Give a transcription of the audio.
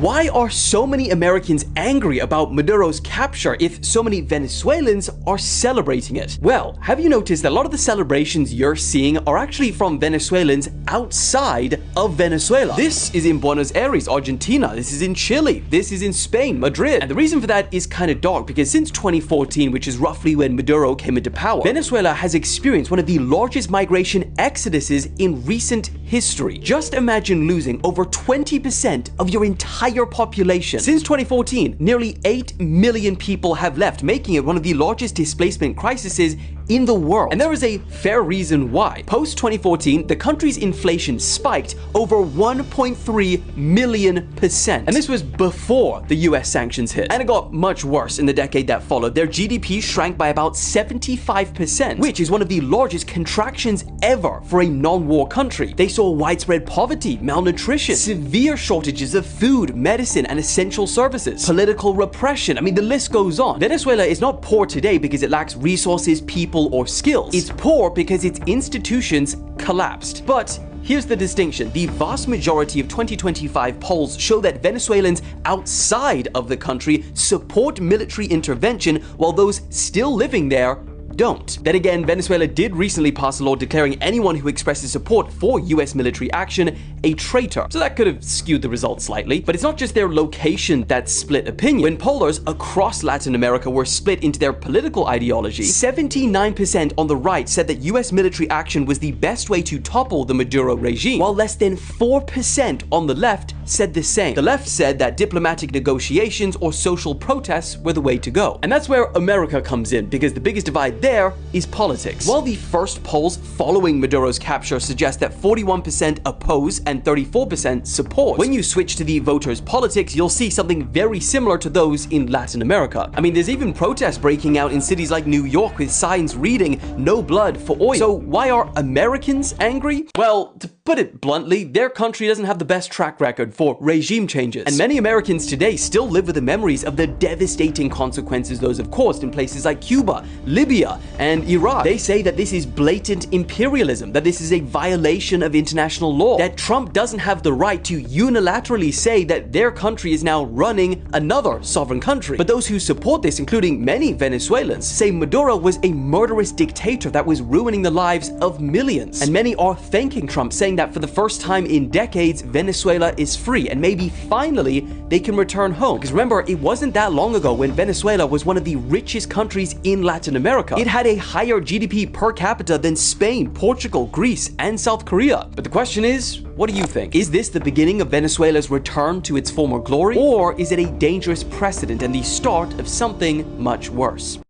Why are so many Americans angry about Maduro's capture if so many Venezuelans are celebrating it? Well, have you noticed that a lot of the celebrations you're seeing are actually from Venezuelans outside of Venezuela? This is in Buenos Aires, Argentina. This is in Chile. This is in Spain, Madrid. And the reason for that is kind of dark because since 2014, which is roughly when Maduro came into power, Venezuela has experienced one of the largest migration exoduses in recent history. Just imagine losing over 20% of your entire population. Since 2014, nearly 8 million people have left, making it one of the largest displacement crises in the world. And there is a fair reason why. Post-2014, the country's inflation spiked over 1.3 million%. And this was before the US sanctions hit. And it got much worse in the decade that followed. Their GDP shrank by about 75%, which is one of the largest contractions ever for a non-war country. They saw widespread poverty, malnutrition, severe shortages of food, medicine, and essential services, political repression. I mean, the list goes on. Venezuela is not poor today because it lacks resources, people, or skills. It's poor because its institutions collapsed. But here's the distinction. The vast majority of 2025 polls show that Venezuelans outside of the country support military intervention, while those still living there don't. Then again, Venezuela did recently pass a law declaring anyone who expresses support for US military action a traitor. So that could have skewed the results slightly. But it's not just their location that split opinion. When pollers across Latin America were split into their political ideology, 79% on the right said that US military action was the best way to topple the Maduro regime, while less than 4% on the left said the same. The left said that diplomatic negotiations or social protests were the way to go. And that's where America comes in, because the biggest divide there is politics. While the first polls following Maduro's capture suggest that 41% oppose and 34% support, when you switch to the voters' politics, you'll see something very similar to those in Latin America. I mean, there's even protests breaking out in cities like New York with signs reading "No blood for oil." So why are Americans angry? Well, to put it bluntly, their country doesn't have the best track record for regime changes. And many Americans today still live with the memories of the devastating consequences those have caused in places like Cuba, Libya, and Iraq. They say that this is blatant imperialism, that this is a violation of international law, that Trump doesn't have the right to unilaterally say that their country is now running another sovereign country. But those who support this, including many Venezuelans, say Maduro was a murderous dictator that was ruining the lives of millions. And many are thanking Trump, saying that for the first time in decades, Venezuela is free and maybe finally they can return home. Because remember, it wasn't that long ago when Venezuela was one of the richest countries in Latin America. It had a higher GDP per capita than Spain, Portugal, Greece, and South Korea. But the question is, what do you think? Is this the beginning of Venezuela's return to its former glory? Or is it a dangerous precedent and the start of something much worse?